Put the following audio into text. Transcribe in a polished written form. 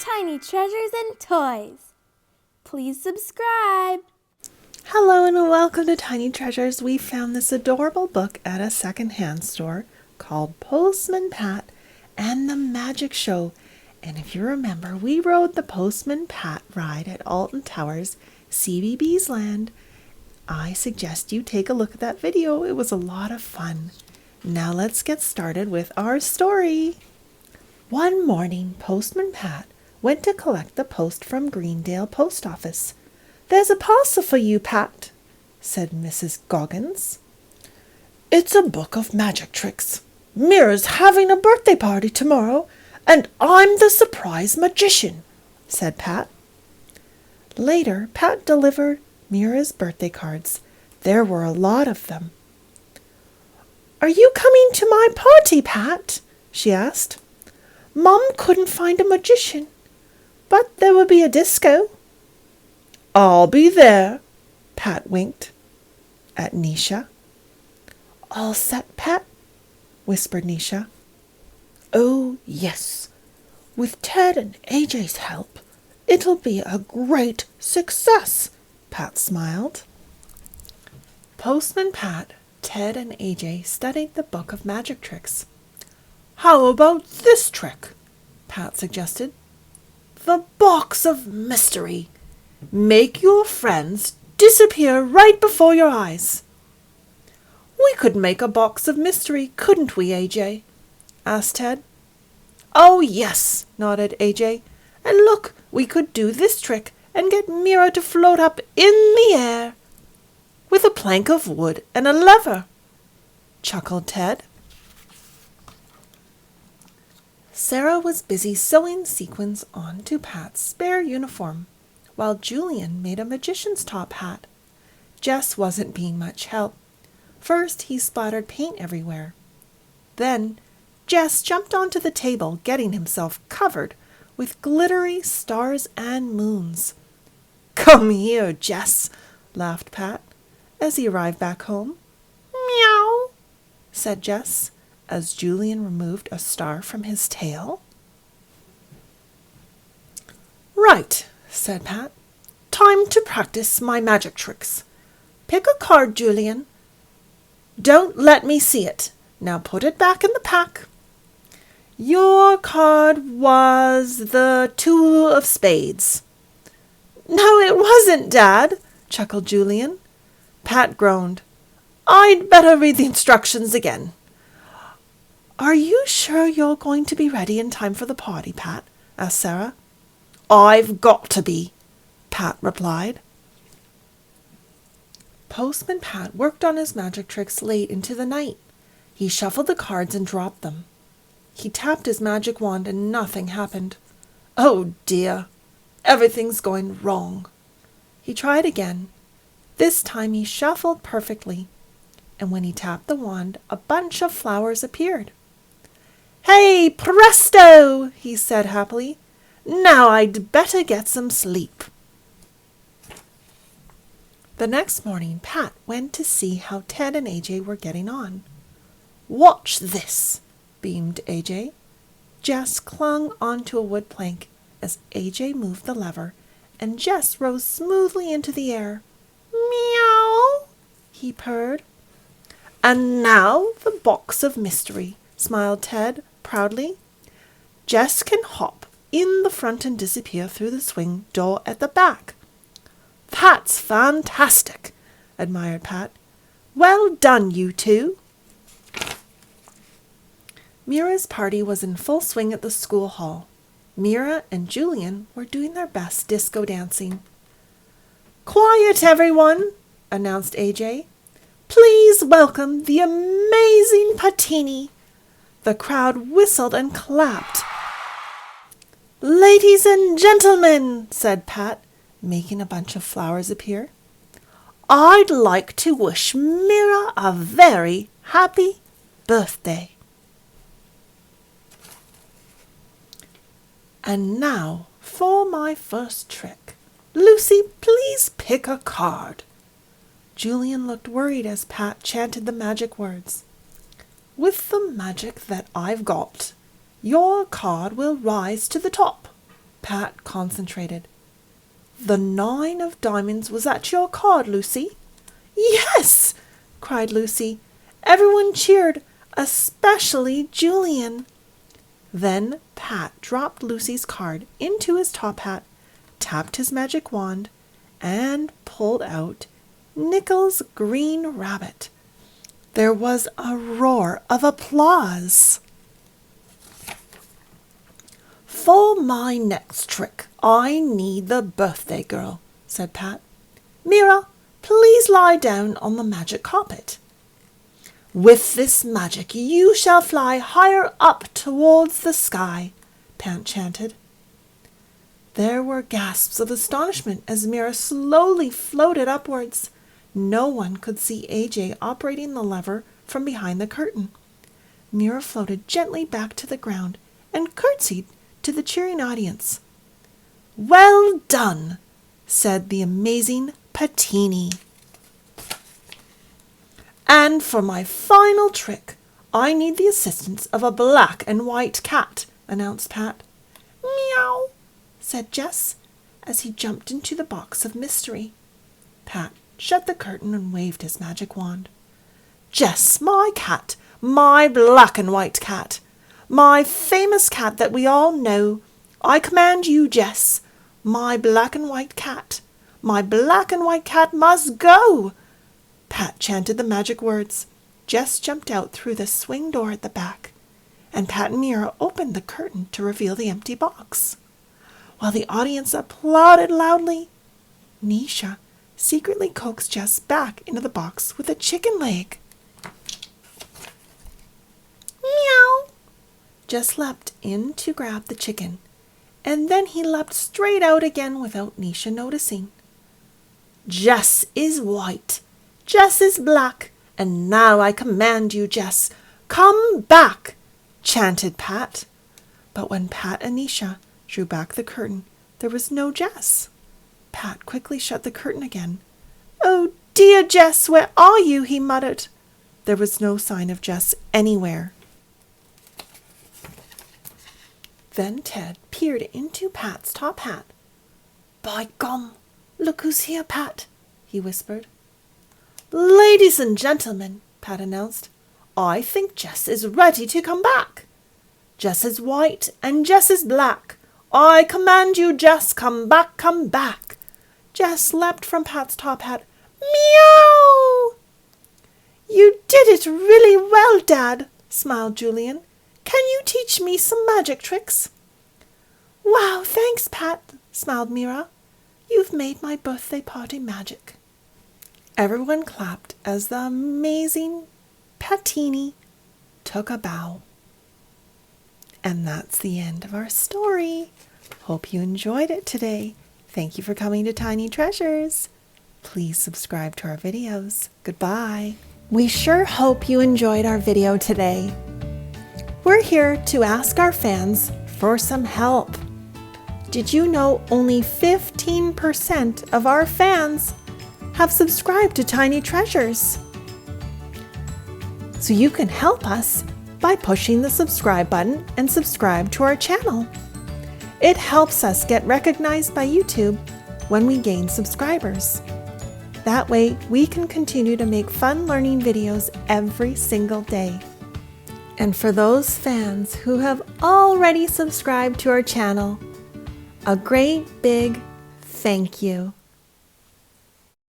tiny treasures and toys. Please subscribe. Hello and welcome to Tiny Treasures. We found this adorable book at a secondhand store called Postman Pat and the Magic Show. And if you remember, we rode the Postman Pat ride at Alton Towers, CBeebies Land. I suggest you take a look at that video. It was a lot of fun. Now let's get started with our story. One morning, Postman Pat went to collect the post from Greendale Post Office. "There's a parcel for you, Pat," said Mrs. Goggins. "It's a book of magic tricks. Mira's having a birthday party tomorrow, and I'm the surprise magician," said Pat. Later, Pat delivered Mira's birthday cards. There were a lot of them. "Are you coming to my party, Pat?" she asked. "Mom couldn't find a magician, but there will be a disco." "I'll be there," Pat winked at Nisha. "All set, Pat?" whispered Nisha. "Oh, yes. With Ted and AJ's help, it'll be a great success," Pat smiled. Postman Pat, Ted, and AJ studied the book of magic tricks. "How about this trick?" Pat suggested. "The box of mystery. Make your friends disappear right before your eyes." "We could make a box of mystery, couldn't we, AJ?" asked Ted. "Oh, yes," nodded AJ. "And look, we could do this trick and get Mira to float up in the air with a plank of wood and a lever," chuckled Ted. Sarah was busy sewing sequins onto Pat's spare uniform, while Julian made a magician's top hat. Jess wasn't being much help. First, he splattered paint everywhere. Then, Jess jumped onto the table, getting himself covered with glittery stars and moons. "Come here, Jess," laughed Pat, as he arrived back home. "Meow," said Jess, as Julian removed a star from his tail. "Right," said Pat. "Time to practice my magic tricks. Pick a card, Julian. Don't let me see it. Now put it back in the pack." "Your card was the 2 of spades." "No, it wasn't, Dad," chuckled Julian. Pat groaned. "I'd better read the instructions again." "Are you sure you're going to be ready in time for the party, Pat?" asked Sarah. "I've got to be," Pat replied. Postman Pat worked on his magic tricks late into the night. He shuffled the cards and dropped them. He tapped his magic wand and nothing happened. "Oh dear, everything's going wrong." He tried again. This time he shuffled perfectly, and when he tapped the wand, a bunch of flowers appeared. "Hey, presto!" he said happily. "Now I'd better get some sleep." The next morning, Pat went to see how Ted and AJ were getting on. "Watch this," beamed AJ. Jess clung onto a wood plank as AJ moved the lever, and Jess rose smoothly into the air. "Meow," he purred. "And now the box of mystery," smiled Ted proudly. "Jess can hop in the front and disappear through the swing door at the back." "That's fantastic," admired Pat. "Well done, you two." Mira's party was in full swing at the school hall. Mira and Julian were doing their best disco dancing. "Quiet, everyone," announced AJ. "Please welcome the amazing Patini." The crowd whistled and clapped. "Ladies and gentlemen," said Pat, making a bunch of flowers appear, "I'd like to wish Mira a very happy birthday." "And now for my first trick. Lucy, please pick a card." Julian looked worried as Pat chanted the magic words. "With the magic that I've got, your card will rise to the top," Pat concentrated. "The 9 of diamonds was at your card, Lucy." "Yes!" cried Lucy. Everyone cheered, especially Julian. Then Pat dropped Lucy's card into his top hat, tapped his magic wand, and pulled out Nickel's green rabbit. There was a roar of applause. "For my next trick, I need the birthday girl," said Pat. "Mira, please lie down on the magic carpet." "With this magic you shall fly higher up towards the sky," Pat chanted. There were gasps of astonishment as Mira slowly floated upwards. No one could see AJ operating the lever from behind the curtain. Mira floated gently back to the ground and curtsied to the cheering audience. "Well done," said the amazing Patini. "And for my final trick, I need the assistance of a black and white cat," announced Pat. "Meow," said Jess as he jumped into the box of mystery. Pat shut the curtain and waved his magic wand. "Jess, my cat, my black and white cat, my famous cat that we all know, I command you, Jess, my black and white cat, my black and white cat must go." Pat chanted the magic words. Jess jumped out through the swing door at the back, and Pat and Mira opened the curtain to reveal the empty box. While the audience applauded loudly, Nisha secretly coaxed Jess back into the box with a chicken leg. "Meow!" Jess leapt in to grab the chicken, and then he leapt straight out again without Nisha noticing. "Jess is white, Jess is black, and now I command you, Jess, come back," chanted Pat. But when Pat and Nisha drew back the curtain, there was no Jess. Pat quickly shut the curtain again. "Oh dear, Jess, where are you?" he muttered. There was no sign of Jess anywhere. Then Ted peered into Pat's top hat. "By gum, look who's here, Pat," he whispered. "Ladies and gentlemen," Pat announced, "I think Jess is ready to come back. Jess is white and Jess is black. I command you, Jess, come back, come back." Jess leapt from Pat's top hat. "Meow!" "You did it really well, Dad," smiled Julian. "Can you teach me some magic tricks?" "Wow, thanks, Pat," smiled Mira. "You've made my birthday party magic." Everyone clapped as the amazing Patini took a bow. And that's the end of our story. Hope you enjoyed it today. Thank you for coming to Tiny Treasures. Please subscribe to our videos. Goodbye. We sure hope you enjoyed our video today. We're here to ask our fans for some help. Did you know only 15% of our fans have subscribed to Tiny Treasures? So you can help us by pushing the subscribe button and subscribe to our channel. It helps us get recognized by YouTube when we gain subscribers. That way we can continue to make fun learning videos every single day. And for those fans who have already subscribed to our channel, a great big thank you.